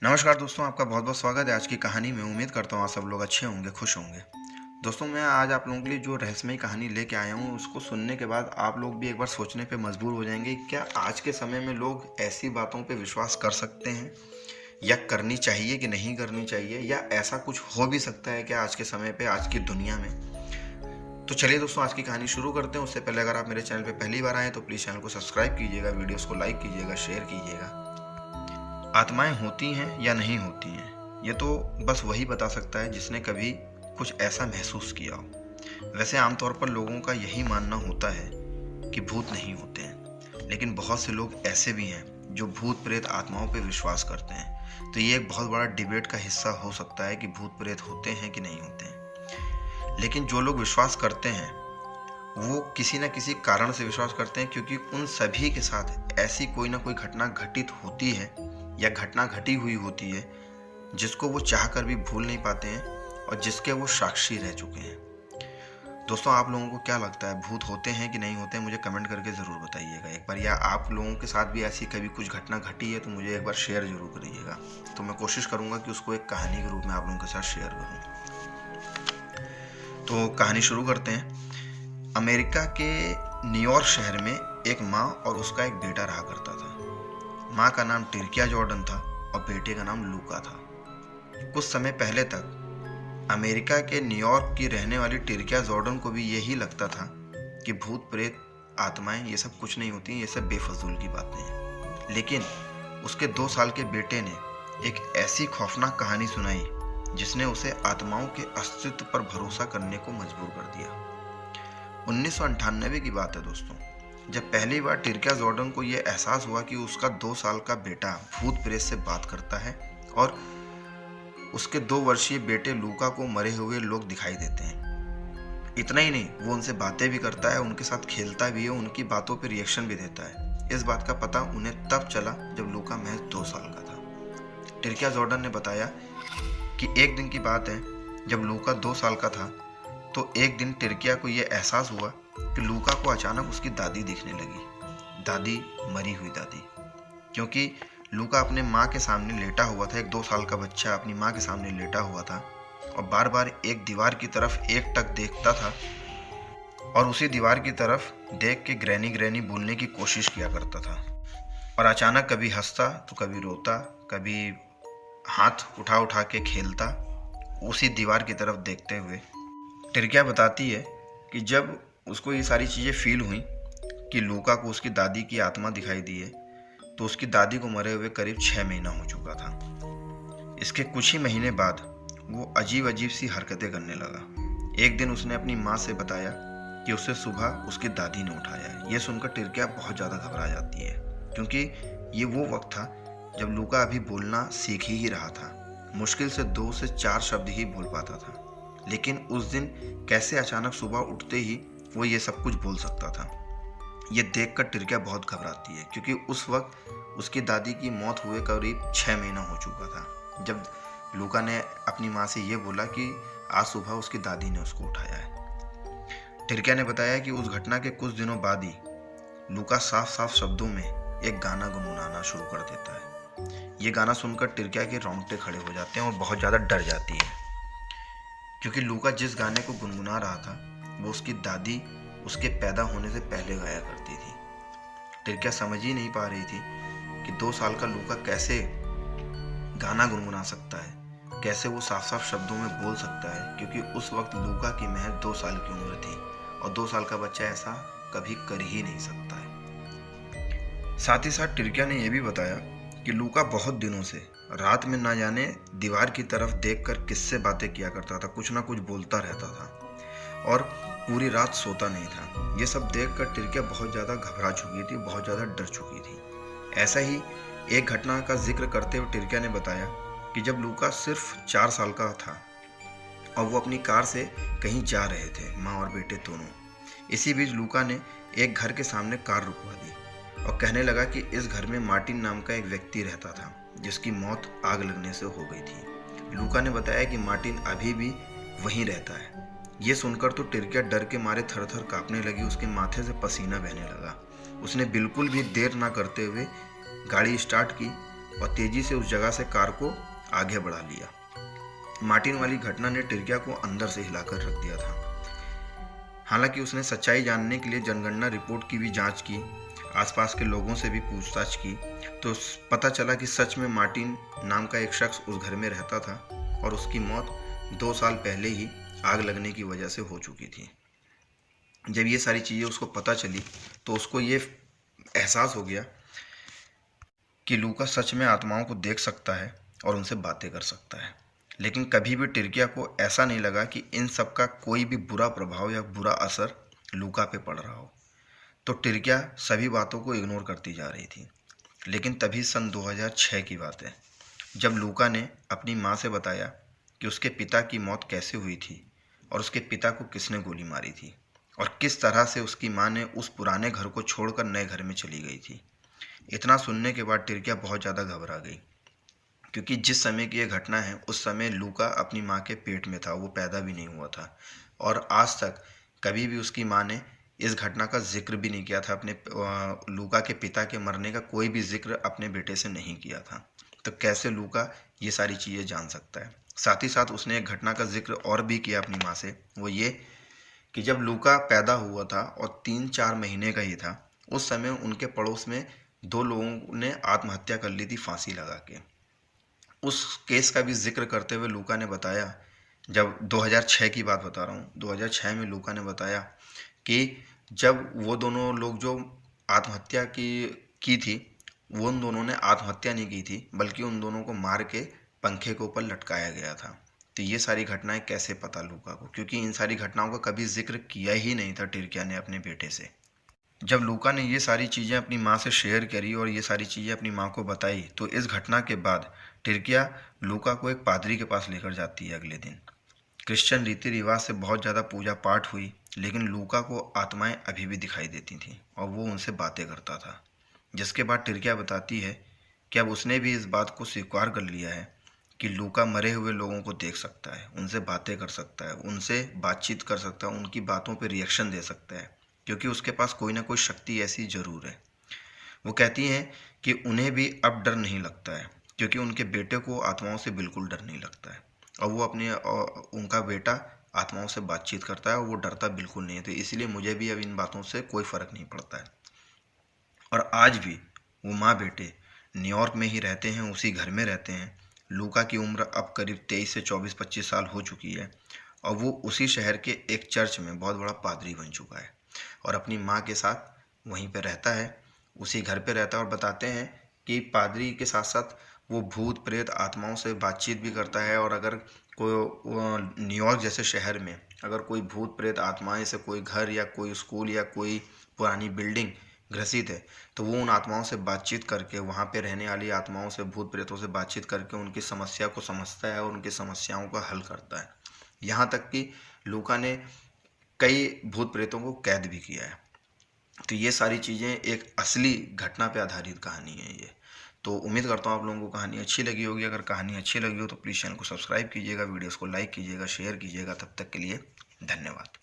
नमस्कार दोस्तों, आपका बहुत बहुत स्वागत है आज की कहानी में। उम्मीद करता हूँ आप सब लोग अच्छे होंगे, खुश होंगे। दोस्तों, मैं आज आप लोगों के लिए जो रहस्यमयी कहानी लेके आया हूँ, उसको सुनने के बाद आप लोग भी एक बार सोचने पे मजबूर हो जाएंगे कि क्या आज के समय में लोग ऐसी बातों पे विश्वास कर सकते हैं, या करनी चाहिए कि नहीं करनी चाहिए, या ऐसा कुछ हो भी सकता है क्या आज के समय पे, आज की दुनिया में। तो चलिए दोस्तों, आज की कहानी शुरू करते हैं। उससे पहले अगर आप मेरे चैनल पे पहली बार आए तो प्लीज़ चैनल को सब्सक्राइब कीजिएगा, वीडियोस को लाइक कीजिएगा, शेयर कीजिएगा। आत्माएं होती हैं या नहीं होती हैं, ये तो बस वही बता सकता है जिसने कभी कुछ ऐसा महसूस किया हो। वैसे आमतौर पर लोगों का यही मानना होता है कि भूत नहीं होते हैं, लेकिन बहुत से लोग ऐसे भी हैं जो भूत प्रेत आत्माओं पर विश्वास करते हैं। तो ये एक बहुत बड़ा डिबेट का हिस्सा हो सकता है कि भूत प्रेत होते हैं कि नहीं होते हैं। लेकिन जो लोग विश्वास करते हैं वो किसी न किसी कारण से विश्वास करते हैं, क्योंकि उन सभी के साथ ऐसी कोई ना कोई घटना घटित होती है या घटना घटी हुई होती है जिसको वो चाहकर भी भूल नहीं पाते हैं और जिसके वो साक्षी रह चुके हैं। दोस्तों, आप लोगों को क्या लगता है, भूत होते हैं कि नहीं होते हैं? मुझे कमेंट करके ज़रूर बताइएगा एक बार। या आप लोगों के साथ भी ऐसी कभी कुछ घटना घटी है तो मुझे एक बार शेयर जरूर करिएगा। तो मैं कोशिश करूँगा कि उसको एक कहानी के रूप में आप लोगों के साथ शेयर करूँ। तो कहानी शुरू करते हैं। अमेरिका के न्यूयॉर्क शहर में एक माँ और उसका एक बेटा रहा करता था। माँ का नाम टिर्किया जॉर्डन था और बेटे का नाम लूका था। कुछ समय पहले तक अमेरिका के न्यूयॉर्क की रहने वाली टिर्किया जॉर्डन को भी यही लगता था कि भूत प्रेत आत्माएं ये सब कुछ नहीं होती, ये सब बेफजूल की बातें हैं। लेकिन उसके 2 साल के बेटे ने एक ऐसी खौफनाक कहानी सुनाई जिसने उसे आत्माओं के अस्तित्व पर भरोसा करने को मजबूर कर दिया। 1998 की बात है दोस्तों, जब पहली बार टिर्किया जॉर्डन को यह एहसास हुआ कि उसका 2 साल का बेटा भूत प्रेत से बात करता है और उसके 2 वर्षीय बेटे लूका को मरे हुए लोग दिखाई देते हैं। इतना ही नहीं, वो उनसे बातें भी करता है, उनके साथ खेलता भी है, उनकी बातों पर रिएक्शन भी देता है। इस बात का पता उन्हें तब चला जब लूका महज 2 साल का था। टिर्किया जॉर्डन ने बताया कि एक दिन की बात है, जब लूका 2 साल का था तो एक दिन टिर्किया को यह एहसास हुआ कि लूका को अचानक उसकी दादी दिखने लगी। दादी, मरी हुई दादी। क्योंकि लूका अपने माँ के सामने लेटा हुआ था, एक 2 साल का बच्चा अपनी माँ के सामने लेटा हुआ था और बार बार एक दीवार की तरफ एकटक देखता था और उसी दीवार की तरफ देख के ग्रैनी ग्रैनी बोलने की कोशिश किया करता था। और अचानक कभी हंसता तो कभी रोता, कभी हाथ उठा उठा के खेलता, उसी दीवार की तरफ देखते हुए। टिर्किया बताती है कि जब उसको ये सारी चीज़ें फील हुई कि लूका को उसकी दादी की आत्मा दिखाई दी है, तो उसकी दादी को मरे हुए करीब 6 महीना हो चुका था। इसके कुछ ही महीने बाद वो अजीब अजीब सी हरकतें करने लगा। एक दिन उसने अपनी माँ से बताया कि उसे सुबह उसकी दादी ने उठाया है। ये सुनकर टिर्किया बहुत ज़्यादा घबरा जाती है, क्योंकि ये वो वक्त था जब लूका अभी बोलना सीख ही रहा था। मुश्किल से 2 से 4 शब्द ही बोल पाता था, लेकिन उस दिन कैसे अचानक सुबह उठते ही वो ये सब कुछ बोल सकता था। ये देखकर टिर्किया बहुत घबराती है, क्योंकि उस वक्त उसकी दादी की मौत हुए करीब 6 महीना हो चुका था जब लूका ने अपनी माँ से ये बोला कि आज सुबह उसकी दादी ने उसको उठाया है। टिर्किया ने बताया कि उस घटना के कुछ दिनों बाद ही लूका साफ साफ शब्दों में एक गाना गुनगुनाना शुरू कर देता है। ये गाना सुनकर टिर्किया के रोंगटे खड़े हो जाते हैं और बहुत ज़्यादा डर जाती है, क्योंकि लूका जिस गाने को गुनगुना रहा था वो उसकी दादी उसके पैदा होने से पहले गाया करती थी। टिर्किया समझ ही नहीं पा रही थी कि 2 साल का लूका कैसे गाना गुनगुना सकता है, कैसे वो साफ साफ शब्दों में बोल सकता है, क्योंकि उस वक्त लूका की महज 2 साल की उम्र थी और 2 साल का बच्चा ऐसा कभी कर ही नहीं सकता है। साथ ही साथ टिर्किया ने यह भी बताया कि लूका बहुत दिनों से रात में ना जाने दीवार की तरफ देखकर किससे बातें किया करता था, कुछ ना कुछ बोलता रहता था और पूरी रात सोता नहीं था। ये सब देखकर टिर्किया बहुत ज़्यादा घबरा चुकी थी, बहुत ज़्यादा डर चुकी थी। ऐसा ही एक घटना का जिक्र करते हुए टिर्किया ने बताया कि जब लूका सिर्फ 4 साल का था और वो अपनी कार से कहीं जा रहे थे, माँ और बेटे दोनों। इसी बीच लूका ने एक घर के सामने कार रुकवा दी और कहने लगा कि इस घर में मार्टिन नाम का एक व्यक्ति रहता था जिसकी मौत आग लगने से हो गई थी। लूका ने बताया कि मार्टिन अभी भी वहीं रहता है। ये सुनकर तो टिर्किया डर के मारे थर थर कांपने लगी, उसके माथे से पसीना बहने लगा। उसने बिल्कुल भी देर ना करते हुए गाड़ी स्टार्ट की और तेजी से उस जगह से कार को आगे बढ़ा लिया। मार्टिन वाली घटना ने टिर्किया को अंदर से हिलाकर रख दिया था। हालांकि उसने सच्चाई जानने के लिए जनगणना रिपोर्ट की भी जांच की, आसपास के लोगों से भी पूछताछ की, तो पता चला कि सच में मार्टिन नाम का एक शख्स उस घर में रहता था और उसकी मौत 2 साल पहले ही आग लगने की वजह से हो चुकी थी। जब ये सारी चीज़ें उसको पता चली तो उसको ये एहसास हो गया कि लूका सच में आत्माओं को देख सकता है और उनसे बातें कर सकता है। लेकिन कभी भी टिर्किया को ऐसा नहीं लगा कि इन सब का कोई भी बुरा प्रभाव या बुरा असर लूका पे पड़ रहा हो। तो टिर्किया सभी बातों को इग्नोर करती जा रही थी। लेकिन तभी सन 2006 की बात है, जब लूका ने अपनी माँ से बताया कि उसके पिता की मौत कैसे हुई थी और उसके पिता को किसने गोली मारी थी और किस तरह से उसकी माँ ने उस पुराने घर को छोड़कर नए घर में चली गई थी। इतना सुनने के बाद टिर्किया बहुत ज़्यादा घबरा गई, क्योंकि जिस समय की यह घटना है उस समय लूका अपनी माँ के पेट में था, वो पैदा भी नहीं हुआ था और आज तक कभी भी उसकी माँ ने इस घटना का जिक्र भी नहीं किया था। अपने लूका के पिता के मरने का कोई भी जिक्र अपने बेटे से नहीं किया था। तो कैसे लूका ये सारी चीज़ें जान सकता है। साथ ही साथ उसने एक घटना का जिक्र और भी किया अपनी माँ से, वो ये कि जब लूका पैदा हुआ था और 3-4 महीने का ही था, उस समय उनके पड़ोस में 2 लोगों ने आत्महत्या कर ली थी फांसी लगा के। उस केस का भी जिक्र करते हुए लूका ने बताया, जब 2006 की बात बता रहा हूँ, 2006 में लूका ने बताया कि जब वो दोनों लोग जो आत्महत्या की थी, वो उन दोनों ने आत्महत्या नहीं की थी, बल्कि उन दोनों को मार के पंखे के ऊपर लटकाया गया था। तो ये सारी घटनाएं कैसे पता लूका को, क्योंकि इन सारी घटनाओं का कभी जिक्र किया ही नहीं था टिर्किया ने अपने बेटे से। जब लूका ने ये सारी चीज़ें अपनी माँ से शेयर करी और ये सारी चीज़ें अपनी माँ को बताई, तो इस घटना के बाद टिर्किया लूका को एक पादरी के पास लेकर जाती है अगले दिन। क्रिश्चियन रीति रिवाज से बहुत ज़्यादा पूजा पाठ हुई, लेकिन लूका को आत्माएं अभी भी दिखाई देती थीं और वो उनसे बातें करता था। जिसके बाद टिर्किया बताती है कि अब उसने भी इस बात को स्वीकार कर लिया है कि लूका मरे हुए लोगों को देख सकता है, उनसे बातें कर सकता है, उनसे बातचीत कर सकता है, उनकी बातों पर रिएक्शन दे सकता है, क्योंकि उसके पास कोई ना कोई शक्ति ऐसी ज़रूर है। वो कहती हैं कि उन्हें भी अब डर नहीं लगता है, क्योंकि उनके बेटे को आत्माओं से बिल्कुल डर नहीं लगता है और वो उनका बेटा आत्माओं से बातचीत करता है और वो डरता बिल्कुल नहीं है। तो इसलिए मुझे भी अब इन बातों से कोई फ़र्क नहीं पड़ता है। और आज भी वो माँ बेटे न्यूयॉर्क में ही रहते हैं, उसी घर में रहते हैं। लूका की उम्र अब करीब 23 से 24-25 साल हो चुकी है और वो उसी शहर के एक चर्च में बहुत बड़ा पादरी बन चुका है और अपनी माँ के साथ वहीं पर रहता है, उसी घर पे रहता है। और बताते हैं कि पादरी के साथ साथ वो भूत प्रेत आत्माओं से बातचीत भी करता है और अगर कोई न्यूयॉर्क जैसे शहर में अगर कोई भूत प्रेत आत्माएं से कोई घर या कोई स्कूल या कोई पुरानी बिल्डिंग ग्रसित है, तो वो उन आत्माओं से बातचीत करके, वहाँ पे रहने वाली आत्माओं से, भूत प्रेतों से बातचीत करके उनकी समस्या को समझता है और उनकी समस्याओं का हल करता है। यहाँ तक कि लूका ने कई भूत प्रेतों को कैद भी किया है। तो ये सारी चीज़ें एक असली घटना पे आधारित कहानी है ये। तो उम्मीद करता हूँ आप लोगों को कहानी अच्छी लगी होगी। अगर कहानी अच्छी लगी हो तो प्लीज़ चैनल को सब्सक्राइब कीजिएगा, वीडियोस को लाइक कीजिएगा, शेयर कीजिएगा। तब तक के लिए धन्यवाद।